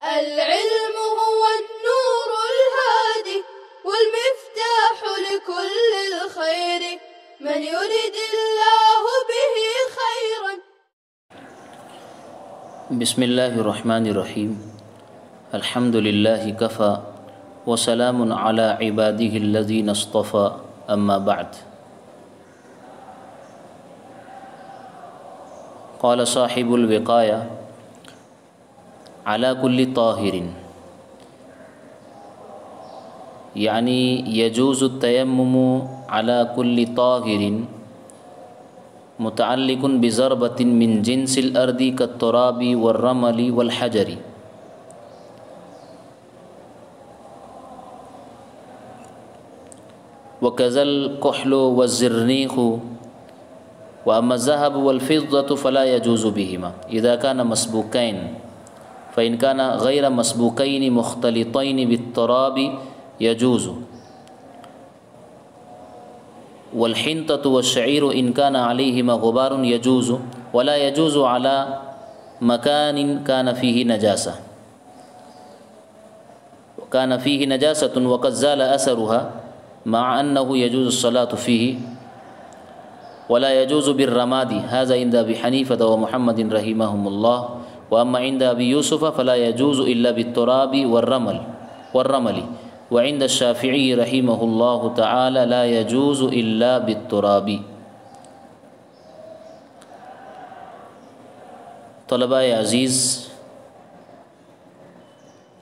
العلم هو النور الهادي والمفتاح لكل الخير من يرد الله به خيرا. بسم اللہ الرحمن الرحیم. الحمد للہ کفا وسلام علی عبادہ الذین اصطفى. اما بعد. قال صاحب الوقایہ علی کل طاہر، یعنی یجوز التیمم علی کل طاہر متعلق بضربۃ من جنس الارض کالتراب والرمل والحجر. وكذا الكحل والزرنيخ. وأما الذهب والفضة فلا يجوز بهما إذا كان مسبوكين، فإن كان غير مسبوكين مختلطين بالتراب يجوز. والحنطة والشعير إن كان عليهما غبار يجوز، ولا يجوز على مكان كان فيه نجاسة وقد زال أثرها، مع أنه يجوز الصلاة فيه، ولا يجوز بالرماد. هذا عند أبي حنيفة ومحمد رحمهم الله. وأما عند أبي يوسف فلا يجوز إلا بالتراب والرمل. وعند الشافعي رحمه الله تعالى لا يجوز إلا بالتراب. طلباء عزیز،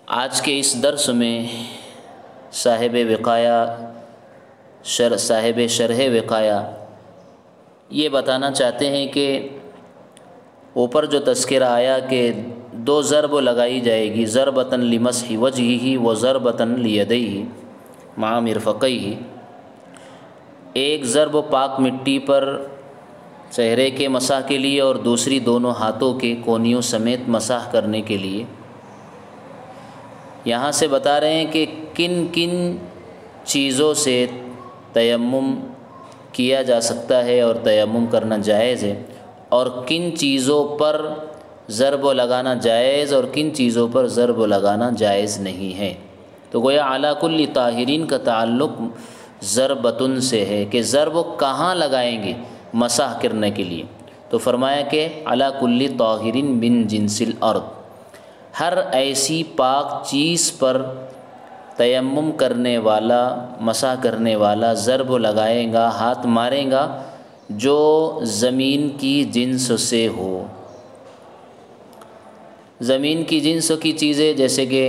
آج کے اس درس میں صاحب شرح وقایہ یہ بتانا چاہتے ہیں کہ اوپر جو تذکرہ آیا کہ دو ضرب لگائی جائے گی، ضربۃ لمسح وجہہ و ضربۃ لیدیہ مع مرفقیہ. ایک ضرب پاک مٹی پر چہرے کے مسح کے لیے اور دوسری دونوں ہاتھوں کے کونیوں سمیت مسح کرنے کے لیے. یہاں سے بتا رہے ہیں کہ کن کن چیزوں سے تیمم کیا جا سکتا ہے اور تیمم کرنا جائز ہے، اور کن چیزوں پر ضرب لگانا جائز اور کن چیزوں پر ضرب لگانا جائز نہیں ہے. تو گویا علی کل طاہرین کا تعلق ضربتن سے ہے کہ ضرب کہاں لگائیں گے مسح کرنے کے لیے. تو فرمایا کہ علی کل طاہرین من جنس الارض، ہر ایسی پاک چیز پر تیمم کرنے والا، مسح کرنے والا ضرب لگائے گا، ہاتھ مارے گا جو زمین کی جنس سے ہو. زمین کی جنس کی چیزیں جیسے کہ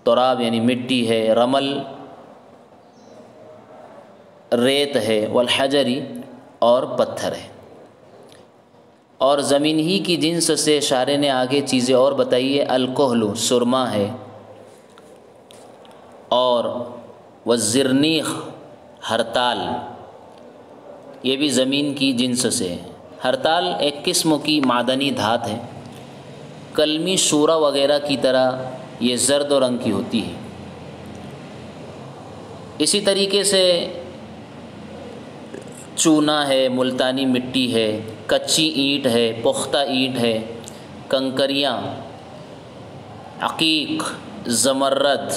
تراب یعنی مٹی ہے، رمل ریت ہے، والحجری اور پتھر ہے. اور زمین ہی کی جنس سے شارع نے آگے چیزیں اور بتائیے. الکحل سرما ہے، اور والزرنیخ ہرتال، یہ بھی زمین کی جنس سے ہے. ہرتال ایک قسم کی معدنی دھات ہے، کلمی شورا وغیرہ کی طرح یہ زرد و رنگ کی ہوتی ہے. اسی طریقے سے چونا ہے، ملتانی مٹی ہے، کچی اینٹ ہے، پختہ اینٹ ہے، کنکریاں، عقیق، زمرد،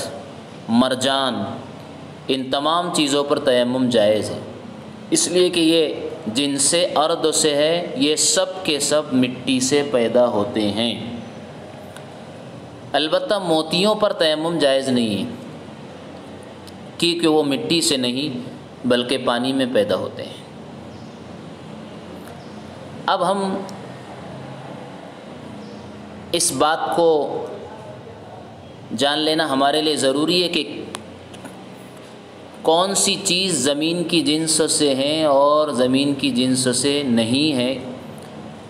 مرجان، ان تمام چیزوں پر تیمم جائز ہے، اس لیے کہ یہ جنس ارض سے ہے، یہ سب کے سب مٹی سے پیدا ہوتے ہیں. البتہ موتیوں پر تیمم جائز نہیں ہے، کیونکہ وہ مٹی سے نہیں بلکہ پانی میں پیدا ہوتے ہیں. اب ہم اس بات کو جان لینا ہمارے لیے ضروری ہے کہ کون سی چیز زمین کی جنس سے ہیں اور زمین کی جنس سے نہیں ہے.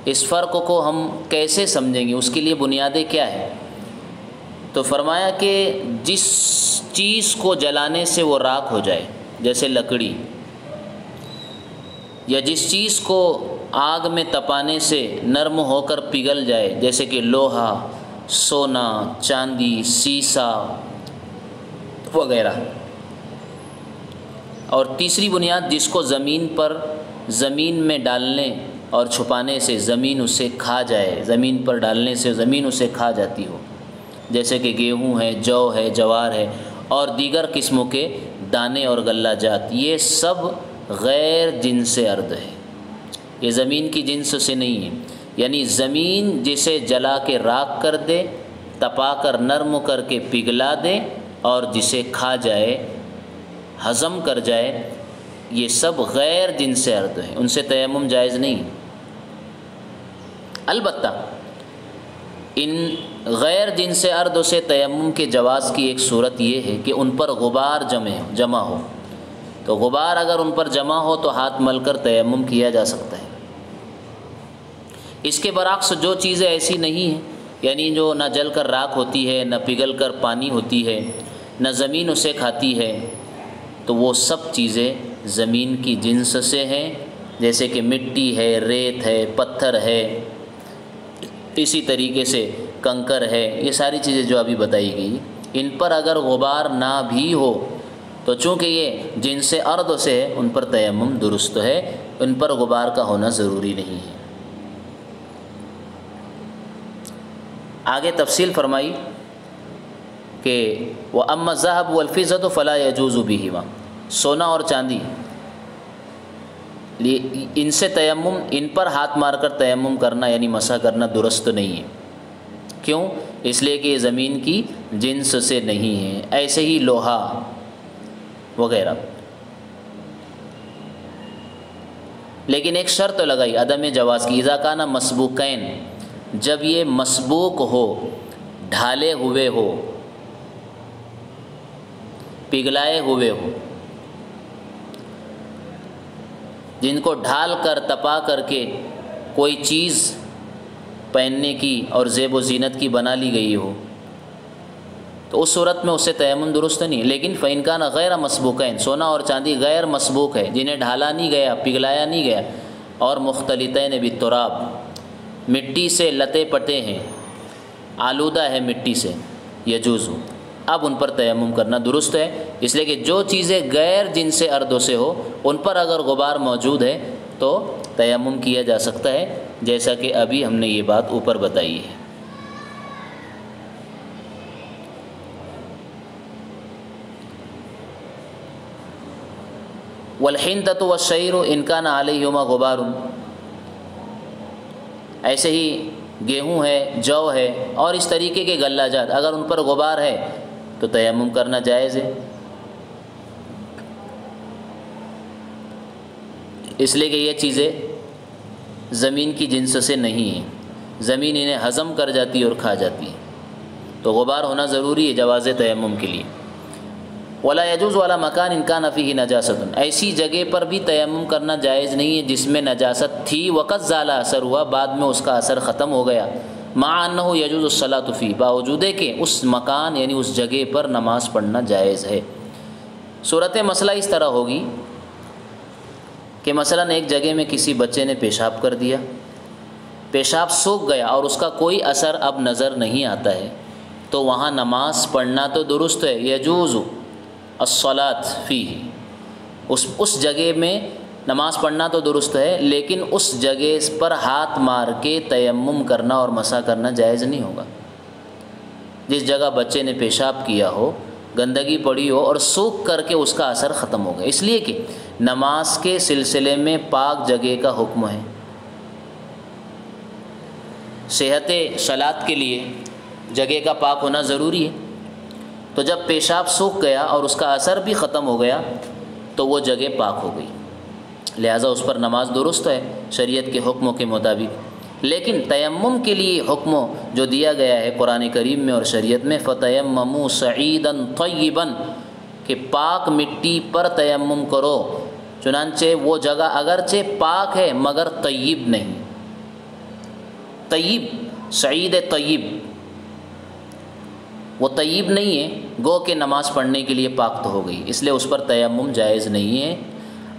اس فرق کو ہم کیسے سمجھیں گے، اس کے لیے بنیادیں کیا ہے؟ تو فرمایا کہ جس چیز کو جلانے سے وہ راکھ ہو جائے، جیسے لکڑی، یا جس چیز کو آگ میں تپانے سے نرم ہو کر پگھل جائے، جیسے کہ لوہا، سونا، چاندی، سیسا وغیرہ. اور تیسری بنیاد جس کو زمین میں ڈالنے اور چھپانے سے زمین اسے کھا جائے، زمین پر ڈالنے سے زمین اسے کھا جاتی ہو. جیسے کہ گیہوں ہے، جو ہے، جوار ہے اور دیگر قسموں کے دانے اور غلہ جات، یہ سب غیر جنس ارض ہے، یہ زمین کی جنس سے نہیں ہے۔ یعنی زمین جسے جلا کے راکھ کر دے، تپا کر نرم کر کے پگھلا دے اور جسے کھا جائے، ہضم کر جائے، یہ سب غیر جنس ارض ہیں، ان سے تیمم جائز نہیں۔ البتہ ان غیر جنس ارض سے تیمم کے جواز کی ایک صورت یہ ہے کہ ان پر غبار جمع ہو، تو غبار اگر ان پر جمع ہو تو ہاتھ مل کر تیمم کیا جا سکتا ہے۔ اس کے برعکس جو چیزیں ایسی نہیں ہیں، یعنی جو نہ جل کر راکھ ہوتی ہے، نہ پگھل کر پانی ہوتی ہے، نہ زمین اسے کھاتی ہے، تو وہ سب چیزیں زمین کی جنس سے ہیں، جیسے کہ مٹی ہے، ریت ہے، پتھر ہے، اسی طریقے سے کنکر ہے، یہ ساری چیزیں جو ابھی بتائی گئی، ان پر اگر غبار نہ بھی ہو تو چونکہ یہ جنس ارض سے ہے، ان پر تیمم درست ہے، ان پر غبار کا ہونا ضروری نہیں ہے۔ آگے تفصیل فرمائی کہ وَأَمَّا الذَّهَبُ وَالْفِضَّةُ فَلَا يَجُوزُ بِهِمَا، سونا اور چاندی ان سے تیمم، ان پر ہاتھ مار کر تیمم کرنا یعنی مسح کرنا درست نہیں ہے۔ کیوں؟ اس لیے کہ یہ زمین کی جنس سے نہیں ہے۔ ایسے ہی لوہا وغیرہ، لیکن ایک شرط لگائی عدم جواز کی، اذا کان مسبوقین، جب یہ مسبوق ہو، ڈھالے ہوئے ہو، پگھلائے ہوئے ہو، جن کو ڈھال کر تپا کر کے کوئی چیز پہننے کی اور زیب و زینت کی بنا لی گئی ہو، تو اس صورت میں اس سے تیمم درست نہیں۔ لیکن فَإِنْ كَانَ غَيْرَ مَسْبُوقَيْن، سونا اور چاندی غیر مسبوق ہے، جنہیں ڈھالا نہیں گیا، پگھلایا نہیں گیا، اور مختلطین بالتراب، مٹی سے لتے پٹے ہیں، آلودہ ہے مٹی سے، یجوز، اب ان پر تیمم کرنا درست ہے۔ اس لیے کہ جو چیزیں غیر جنس ارضوں سے ہو، ان پر اگر غبار موجود ہے تو تیمم کیا جا سکتا ہے، جیسا کہ ابھی ہم نے یہ بات اوپر بتائی ہے۔ والحنطۃ والشعیر ان کان علیہما غبار، ایسے ہی گیہوں ہے، جو ہے اور اس طریقے کے غلہ جات، اگر ان پر غبار ہے تو تیمم کرنا جائز ہے، اس لیے کہ یہ چیزیں زمین کی جنس سے نہیں ہیں، زمین انہیں ہضم کر جاتی ہے اور کھا جاتی ہے، تو غبار ہونا ضروری ہے جواز تیمم کے لیے۔ ولا يجوز ولا مکان ان کان فیہ نجاست، ایسی جگہ پر بھی تیمم کرنا جائز نہیں ہے جس میں نجاست تھی، وقت زال اثر ہوا، بعد میں اس کا اثر ختم ہو گیا، مع انہ یجوز الصلاۃ فیہ، باوجود کہ اس مکان یعنی اس جگہ پر نماز پڑھنا جائز ہے۔ صورت مسئلہ اس طرح ہوگی کہ مثلا ایک جگہ میں کسی بچے نے پیشاب کر دیا، پیشاب سوکھ گیا اور اس کا کوئی اثر اب نظر نہیں آتا ہے، تو وہاں نماز پڑھنا تو درست ہے، یجوز الصلاۃ فیہ، اس جگہ میں نماز پڑھنا تو درست ہے، لیکن اس جگہ پر ہاتھ مار کے تیمم کرنا اور مسح کرنا جائز نہیں ہوگا۔ جس جگہ بچے نے پیشاب کیا ہو، گندگی پڑی ہو اور سوکھ کر کے اس کا اثر ختم ہو گیا، اس لیے کہ نماز کے سلسلے میں پاک جگہ کا حکم ہے۔ صحت صلاۃ کے لیے جگہ کا پاک ہونا ضروری ہے، تو جب پیشاب سوکھ گیا اور اس کا اثر بھی ختم ہو گیا تو وہ جگہ پاک ہو گئی، لہٰذا اس پر نماز درست ہے شریعت کے حکموں کے مطابق۔ لیکن تیمم کے لیے حکم جو دیا گیا ہے قرآن کریم میں اور شریعت میں، فَتَيَمَّمُوا صَعِيدًا طَيِّبًا، کہ پاک مٹی پر تیمم کرو، چنانچہ وہ جگہ اگرچہ پاک ہے مگر طیب نہیں، طیب، سعید طیب، وہ طیب نہیں ہے، گو کہ نماز پڑھنے کے لیے پاک تو ہو گئی، اس لیے اس پر تیمم جائز نہیں ہے۔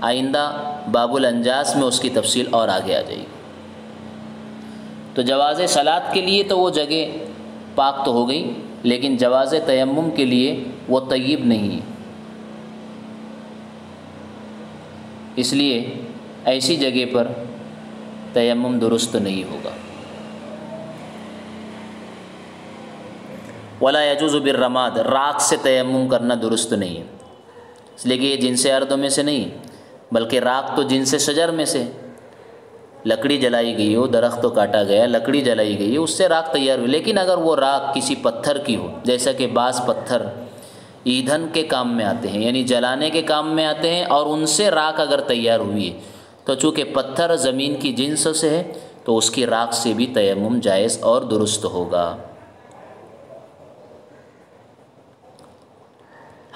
آئندہ باب الانجاس میں اس کی تفصیل اور آگے آ جائے گی۔ تو جواز صلاۃ کے لیے تو وہ جگہ پاک تو ہو گئی، لیکن جواز تیمم کے لیے وہ طیب نہیں ہے، اس لیے ایسی جگہ پر تیمم درست نہیں ہوگا۔ ولا یجوز بالرماد، راکھ سے تیمم کرنا درست نہیں ہے، اس لیے کہ یہ جنس ارض میں سے نہیں ہے، بلکہ راکھ تو جنس شجر میں سے، لکڑی جلائی گئی ہو، درخت تو کاٹا گیا، لکڑی جلائی گئی ہے، اس سے راکھ تیار ہوئی، لیکن اگر وہ راکھ کسی پتھر کی ہو، جیسا کہ بعض پتھر ایندھن کے کام میں آتے ہیں، یعنی جلانے کے کام میں آتے ہیں، اور ان سے راکھ اگر تیار ہوئی ہے تو چونکہ پتھر زمین کی جنس سے ہے تو اس کی راکھ سے بھی تیمم جائز اور درست ہوگا۔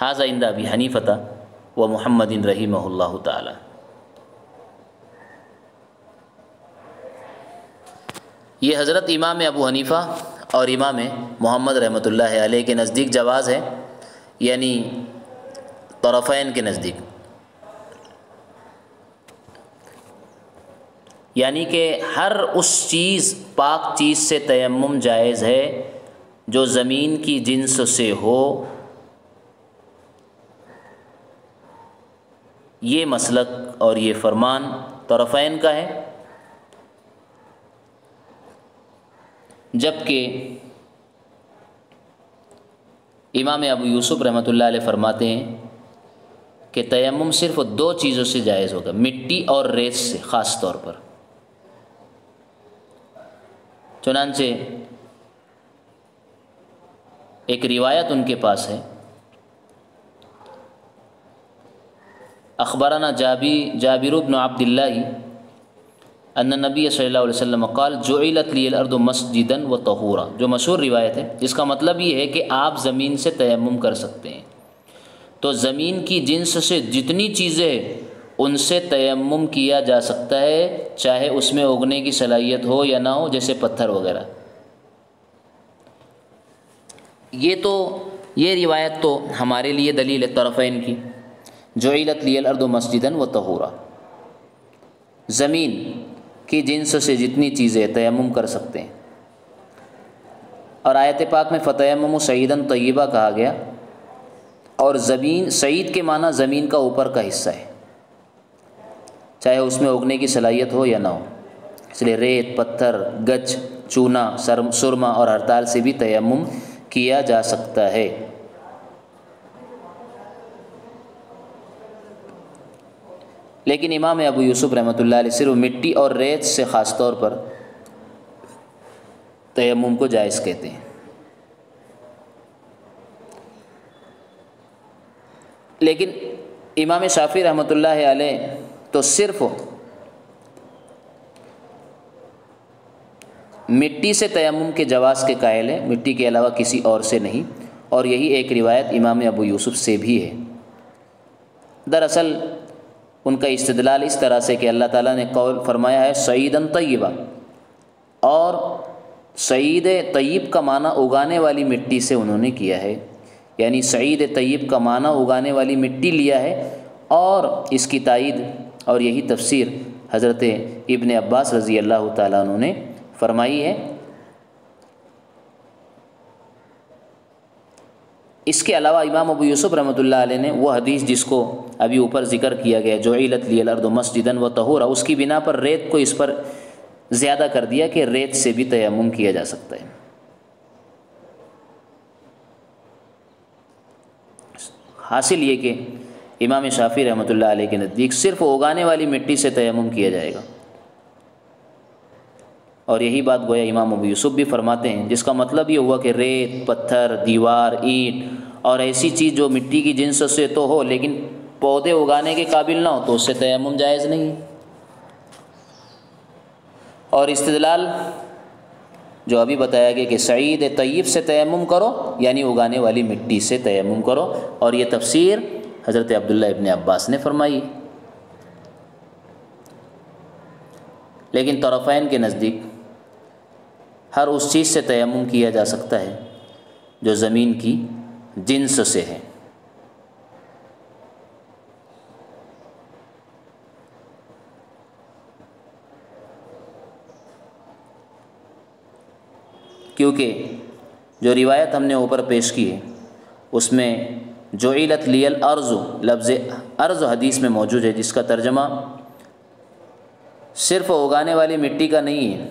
ھذا عند ابی حنیفہ و محمد رحمہ اللہ تعالی۔ یہ حضرت امام ابو حنیفہ اور امام محمد رحمۃ اللہ علیہ کے نزدیک جواز ہے، یعنی طرفین کے نزدیک، یعنی کہ ہر اس چیز پاک چیز سے تیمم جائز ہے جو زمین کی جنس سے ہو۔ یہ مسلک اور یہ فرمان طرفین کا ہے، جبکہ امام ابو یوسف رحمۃ اللہ علیہ فرماتے ہیں کہ تیمم صرف دو چیزوں سے جائز ہوگا، مٹی اور ریت سے خاص طور پر۔ چنانچہ ایک روایت ان کے پاس ہے، اخبرنا جابر بن عبد اللہ ان نبی صلی اللہ علیہ وسلم قال جعلت لی الارض مسجدا و طہورا، جو مشہور روایت ہے، اس کا مطلب یہ ہے کہ آپ زمین سے تیمم کر سکتے ہیں، تو زمین کی جنس سے جتنی چیزیں ہیں ان سے تیمم کیا جا سکتا ہے، چاہے اس میں اگنے کی صلاحیت ہو یا نہ ہو، جیسے پتھر وغیرہ۔ یہ روایت تو ہمارے لیے دلیل ہے طرفین کی، جعلت لی الارض مسجدا و طہورا، زمین کی جنس سے جتنی چیزیں تیمم کر سکتے ہیں، اور آیت پاک میں فتیمموا صعیدا طیبا کہا گیا، اور زمین، صعید کے معنی زمین کا اوپر کا حصہ ہے، چاہے اس میں اگنے کی صلاحیت ہو یا نہ ہو، اس لیے ریت، پتھر، گچ، چونا، سرما اور ہرتال سے بھی تیمم کیا جا سکتا ہے۔ لیکن امام ابو یوسف رحمۃ اللہ علیہ صرف مٹی اور ریت سے خاص طور پر تیمم کو جائز کہتے ہیں۔ لیکن امام شافعی رحمۃ اللہ علیہ تو صرف مٹی سے تیمم کے جواز کے قائل ہیں، مٹی کے علاوہ کسی اور سے نہیں، اور یہی ایک روایت امام ابو یوسف سے بھی ہے۔ دراصل ان کا استدلال اس طرح سے کہ اللہ تعالیٰ نے قول فرمایا ہے صعیداً طیبا، اور صعید طیب کا معنی اگانے والی مٹی سے انہوں نے کیا ہے، یعنی صعید طیب کا معنی اگانے والی مٹی لیا ہے، اور اس کی تائید اور یہی تفسیر حضرت ابن عباس رضی اللہ تعالیٰ عنہ نے فرمائی ہے۔ اس کے علاوہ امام ابو یوسف رحمۃ اللہ علیہ نے وہ حدیث جس کو ابھی اوپر ذکر کیا گیا جعلت لی الارض مسجدا و طہورا، اس کی بنا پر ریت کو اس پر زیادہ کر دیا کہ ریت سے بھی تیمم کیا جا سکتا ہے۔ حاصل یہ کہ امام شافعی رحمۃ اللہ علیہ کے نزدیک صرف اگانے والی مٹی سے تیمم کیا جائے گا، اور یہی بات گویا امام ابو یوسف بھی فرماتے ہیں، جس کا مطلب یہ ہوا کہ ریت، پتھر، دیوار، اینٹ اور ایسی چیز جو مٹی کی جنس سے تو ہو لیکن پودے اگانے کے قابل نہ ہو تو اس سے تیمم جائز نہیں ہے۔ اور استدلال جو ابھی بتایا گیا کہ صعید طیب سے تیمم کرو، یعنی اگانے والی مٹی سے تیمم کرو، اور یہ تفسیر حضرت عبداللہ ابن عباس نے فرمائی۔ لیکن طرفین کے نزدیک ہر اس چیز سے تیمم کیا جا سکتا ہے جو زمین کی جنس سے ہے۔ کیونکہ جو روایت ہم نے اوپر پیش کی ہے اس میں جعلت لی الارض، لفظ ارض حدیث میں موجود ہے، جس کا ترجمہ صرف اگانے والی مٹی کا نہیں ہے،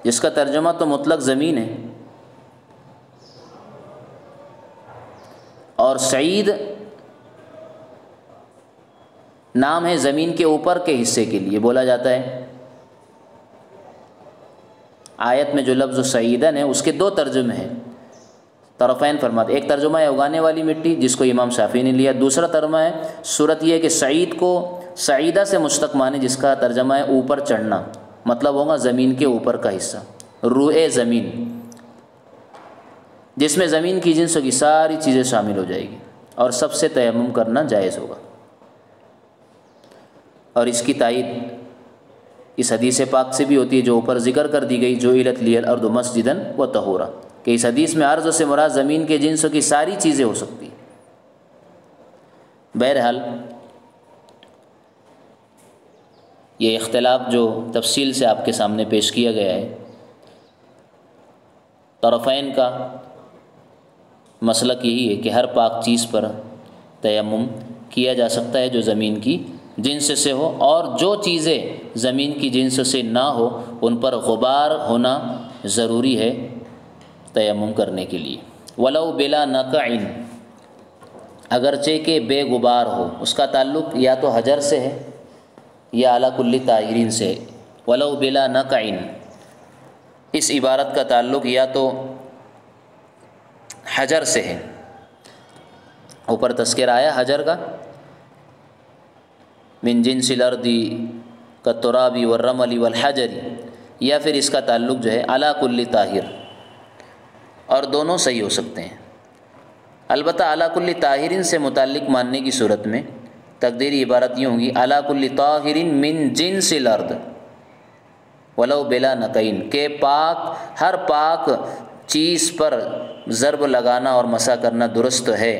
جس کا ترجمہ تو مطلق زمین ہے، اور سعید نام ہے زمین کے اوپر کے حصے کے لیے بولا جاتا ہے۔ آیت میں جو لفظ سعیدن ہے اس کے دو ترجمے ہیں، طرفین فرماتے، ایک ترجمہ ہے اگانے والی مٹی جس کو امام شافعی نے لیا، دوسرا ترجمہ ہے صورت یہ ہے کہ سعید کو سعیدہ سے مشتق مانے جس کا ترجمہ ہے اوپر چڑھنا، مطلب ہوگا زمین کے اوپر کا حصہ، روئے زمین، جس میں زمین کی جنسوں کی ساری چیزیں شامل ہو جائے گی اور سب سے تیمم کرنا جائز ہوگا۔ اور اس کی تائید اس حدیث پاک سے بھی ہوتی ہے جو اوپر ذکر کر دی گئی، جو جعلت لی الارض مسجدا و طہورا، کہ اس حدیث میں ارض سے مراد زمین کے جنسوں کی ساری چیزیں ہو سکتی ہیں۔ بہرحال یہ اختلاف جو تفصیل سے آپ کے سامنے پیش کیا گیا ہے، طرفین کا مسلک یہی ہے کہ ہر پاک چیز پر تیمم کیا جا سکتا ہے جو زمین کی جنس سے ہو، اور جو چیزیں زمین کی جنس سے نہ ہو ان پر غبار ہونا ضروری ہے تیمم کرنے کے لیے۔ ولو بلا نقع، اگرچہ کہ بے غبار ہو، اس کا تعلق یا تو حجر سے ہے یا علی کل طاہرین سے ہے۔ ولو بلا نقع، اس عبارت کا تعلق یا تو حجر سے ہے، اوپر تذکرہ آیا حجر کا، من جنس الارض کالتراب والرمل والحجر، یا پھر اس کا تعلق جو ہے علی کل طاہر، اور دونوں صحیح ہو سکتے ہیں۔ البتہ علی کل طاہرین سے متعلق ماننے کی صورت میں تقدیری عبارت یہ ہوگی علی کل طاہر من جنس الارض ولو بلا نقعین، کہ پاک ہر پاک چیز پر ضرب لگانا اور مسح کرنا درست ہے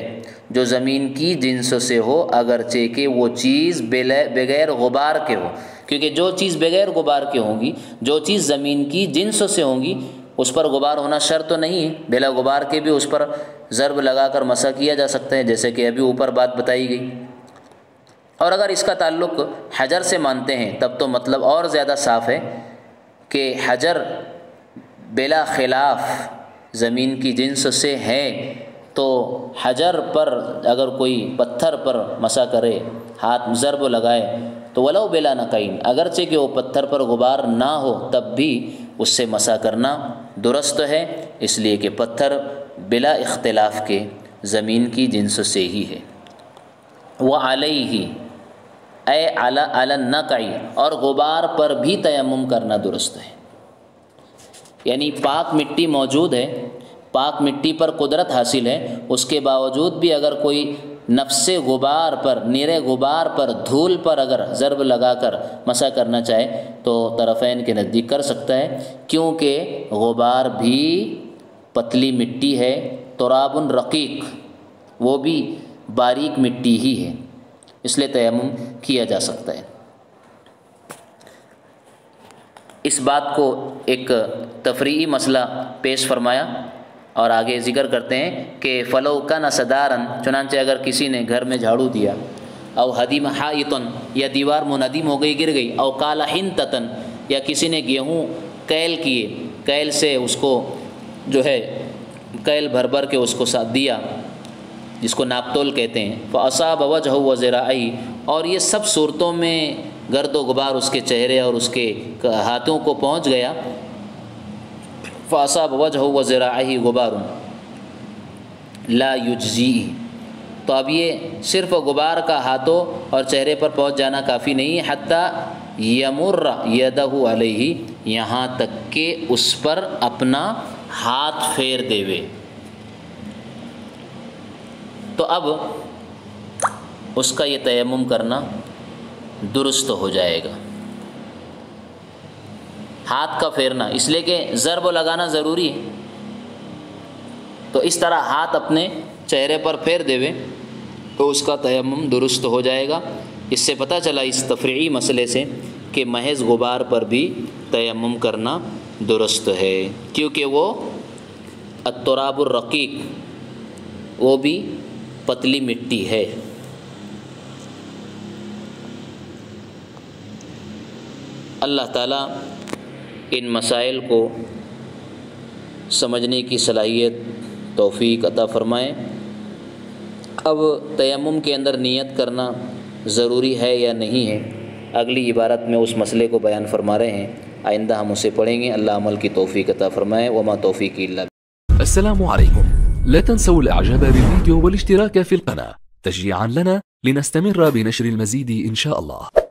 جو زمین کی جنس سے ہو، اگرچہ کہ وہ چیز بغیر غبار کے ہو، کیونکہ جو چیز بغیر غبار کے ہوں گی، جو چیز زمین کی جنس سے ہوں گی اس پر غبار ہونا شرط تو نہیں ہے، بلا غبار کے بھی اس پر ضرب لگا کر مسح کیا جا سکتا ہے، جیسے کہ ابھی اوپر بات بتائی گئی۔ اور اگر اس کا تعلق حجر سے مانتے ہیں تب تو مطلب اور زیادہ صاف ہے کہ حجر بلا خلاف زمین کی جنس سے ہے، تو حجر پر اگر کوئی پتھر پر مسح کرے، ہاتھ ضرب لگائے، تو ولو بلا نقعین، اگرچہ کہ وہ پتھر پر غبار نہ ہو تب بھی اس سے مسح کرنا درست ہے، اس لیے کہ پتھر بلا اختلاف کے زمین کی جنس سے ہی ہے۔ وعلیہ اے علی النقع، اور غبار پر بھی تیمم کرنا درست ہے، یعنی پاک مٹی موجود ہے، پاک مٹی پر قدرت حاصل ہے، اس کے باوجود بھی اگر کوئی نفس غبار پر، نرے غبار پر، دھول پر اگر ضرب لگا کر مسح کرنا چاہے تو طرفین کے نزدیک کر سکتا ہے، کیونکہ غبار بھی پتلی مٹی ہے، تراب رقیق، وہ بھی باریک مٹی ہی ہے، اس لیے تیمم کیا جا سکتا ہے۔ اس بات کو ایک تفریعی مسئلہ پیش فرمایا اور آگے ذکر کرتے ہیں کہ فلو کان صدارن، چنانچہ اگر کسی نے گھر میں جھاڑو دیا، او حدیم حائطن، یا دیوار منہدم ہو گئی گر گئی، او کالا حنطتن، یا کسی نے گیہوں کیل کیے، کیل سے اس کو جو ہے کیل بھر بھر کے اس کو ساتھ دیا جس کو ناپتول کہتے ہیں، فاصاب وجہہ وذراعیہ، اور یہ سب صورتوں میں گرد و غبار اس کے چہرے اور اس کے ہاتھوں کو پہنچ گیا، فاصاب وجہہ وذراعیہ غبار لا یجزی، تو اب یہ صرف غبار کا ہاتھوں اور چہرے پر پہنچ جانا کافی نہیں ہے، حتیٰ یمر یدہ علیہ، یہاں تک کہ اس پر اپنا ہاتھ پھیر دیوے، تو اب اس کا یہ تیمم کرنا درست ہو جائے گا۔ ہاتھ کا پھیرنا اس لیے کہ ضرب لگانا ضروری ہے، تو اس طرح ہاتھ اپنے چہرے پر پھیر دیوے تو اس کا تیمم درست ہو جائے گا۔ اس سے پتہ چلا اس تفریعی مسئلے سے کہ محض غبار پر بھی تیمم کرنا درست ہے، کیونکہ وہ التراب الرقیق، وہ بھی پتلی مٹی ہے۔ اللہ تعالیٰ ان مسائل کو سمجھنے کی صلاحیت توفیق عطا فرمائیں۔ اب تیمم کے اندر نیت کرنا ضروری ہے یا نہیں ہے، اگلی عبارت میں اس مسئلے کو بیان فرما رہے ہیں، آئندہ ہم اسے پڑھیں گے۔ اللہ عمل کی توفیق عطا فرمائے۔ وما توفیقی الا باللہ۔ السلام عليكم، لا تنسوا الاعجاب بالفيديو والاشتراك في القناة تشجيعا لنا لنستمر بنشر المزيد إن شاء الله.